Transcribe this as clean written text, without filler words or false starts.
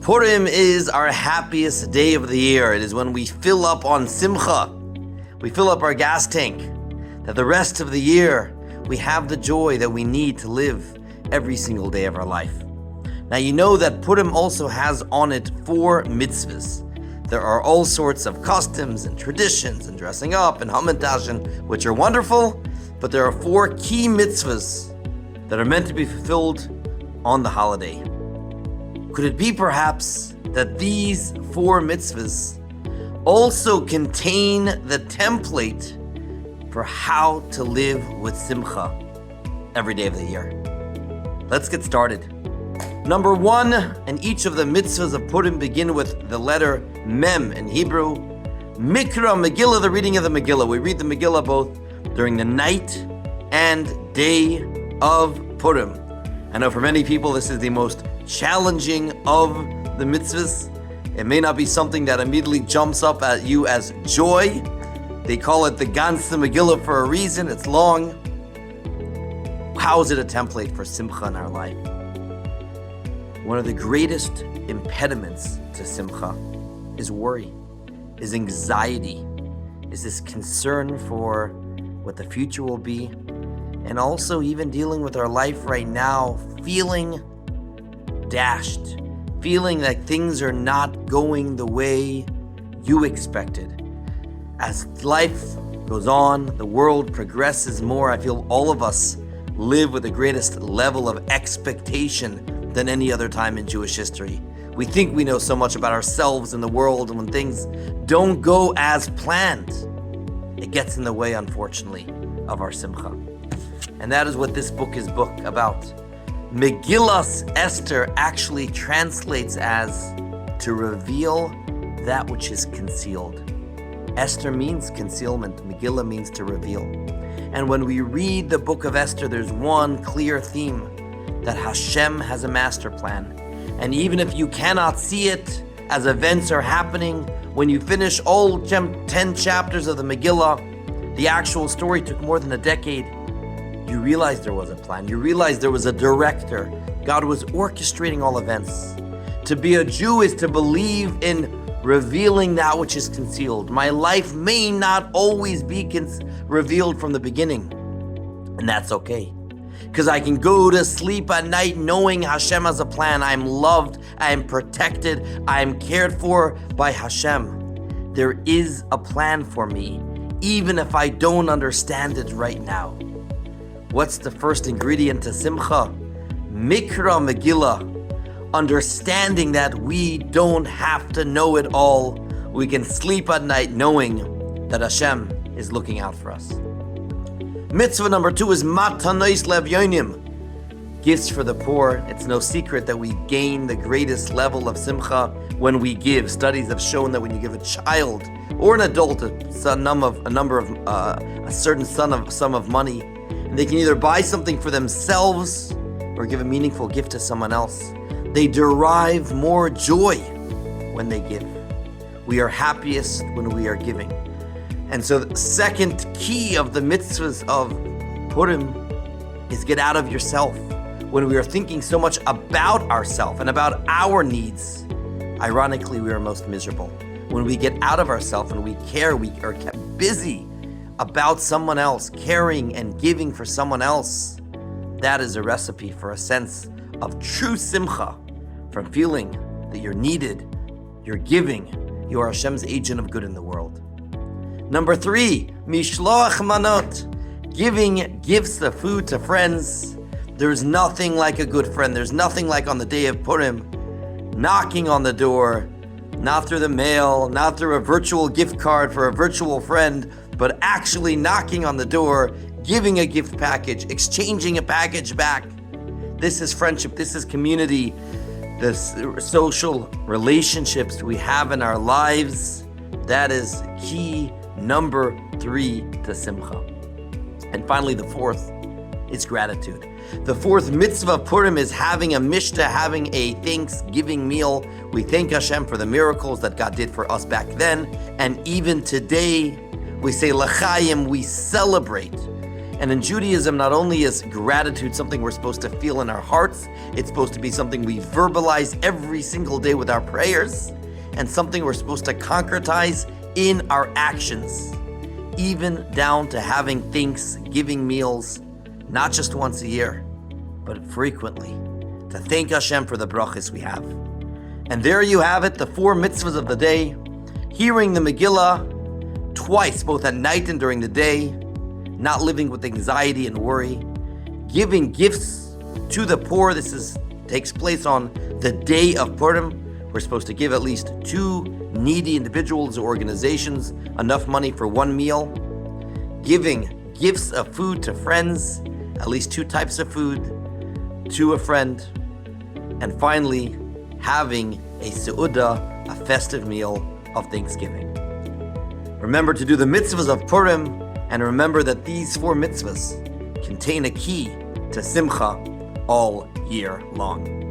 Purim is our happiest day of the year. It is when we fill up on simcha. We fill up our gas tank. That the rest of the year, we have the joy that we need to live every single day of our life. Now you know that Purim also has on it 4 mitzvahs. There are all sorts of customs and traditions and dressing up and hamantashen, which are wonderful, but there are 4 key mitzvahs that are meant to be fulfilled on the holiday. Could it be perhaps that these 4 mitzvahs also contain the template for how to live with simcha every day of the year? Let's get started. Number 1, and each of the mitzvahs of Purim begin with the letter Mem in Hebrew. Mikra, Megillah, the reading of the Megillah. We read the Megillah both during the night and day of Purim. I know for many people this is the most challenging of the mitzvahs. It may not be something that immediately jumps up at you as joy. They call it the Ganze Megillah for a reason. It's long. How is it a template for simcha in our life? One of the greatest impediments to simcha is worry, is anxiety, is this concern for what the future will be, and also even dealing with our life right now, feeling dashed, feeling like things are not going the way you expected. As life goes on, the world progresses more. I feel all of us live with the greatest level of expectation than any other time in Jewish history. We think we know so much about ourselves and the world, and when things don't go as planned, it gets in the way, unfortunately, of our simcha. And that is what this book is about. Megillas Esther actually translates as to reveal that which is concealed. Esther means concealment. Megillah means to reveal. And when we read the book of Esther, there's one clear theme, that Hashem has a master plan. And even if you cannot see it as events are happening, when you finish all 10 chapters of the Megillah, the actual story took more than a decade. You realize there was a plan. You realize there was a director. God was orchestrating all events. To be a Jew is to believe in revealing that which is concealed. My life may not always be revealed from the beginning, and that's okay. Because I can go to sleep at night knowing Hashem has a plan. I'm loved, I am protected, I am cared for by Hashem. There is a plan for me, even if I don't understand it right now. What's the first ingredient to simcha? Mikra Megillah. Understanding that we don't have to know it all. We can sleep at night knowing that Hashem is looking out for us. Mitzvah number 2 is Matanos Levyonim, gifts for the poor. It's no secret that we gain the greatest level of simcha when we give. Studies have shown that when you give a child or an adult a certain sum of money, and they can either buy something for themselves or give a meaningful gift to someone else, they derive more joy when they give. We are happiest when we are giving. And so the second key of the mitzvahs of Purim is get out of yourself. When we are thinking so much about ourselves and about our needs, ironically, we are most miserable. When we get out of ourselves and we care, we are kept busy about someone else, caring and giving for someone else. That is a recipe for a sense of true simcha, from feeling that you're needed, you're giving, you are Hashem's agent of good in the world. Number 3, Mishloach Manot, giving gifts of food to friends. There's nothing like a good friend. There's nothing like on the day of Purim, knocking on the door, not through the mail, not through a virtual gift card for a virtual friend, but actually knocking on the door, giving a gift package, exchanging a package back. This is friendship, this is community, the social relationships we have in our lives. That is key number 3 to simcha. And finally, the 4th is gratitude. The 4th mitzvah of Purim is having a mishta, having a Thanksgiving meal. We thank Hashem for the miracles that God did for us back then. And even today, we say l'chaim, we celebrate And in Judaism, not only is gratitude something we're supposed to feel in our hearts, it's supposed to be something we verbalize every single day with our prayers, and something we're supposed to concretize in our actions, even down to having Thanksgiving meals, not just once a year, but frequently, to thank Hashem for the brachas we have. And there you have it, the 4 mitzvahs of the day: hearing the Megillah twice, both at night and during the day, not living with anxiety and worry, giving gifts to the poor. This takes place on the day of Purim. We're supposed to give at least 2 needy individuals or organizations enough money for 1 meal. Giving gifts of food to friends, at least 2 types of food to a friend. And finally, having a seudah, a festive meal of Thanksgiving. Remember to do the mitzvahs of Purim, and remember that these 4 mitzvahs contain a key to simcha all year long.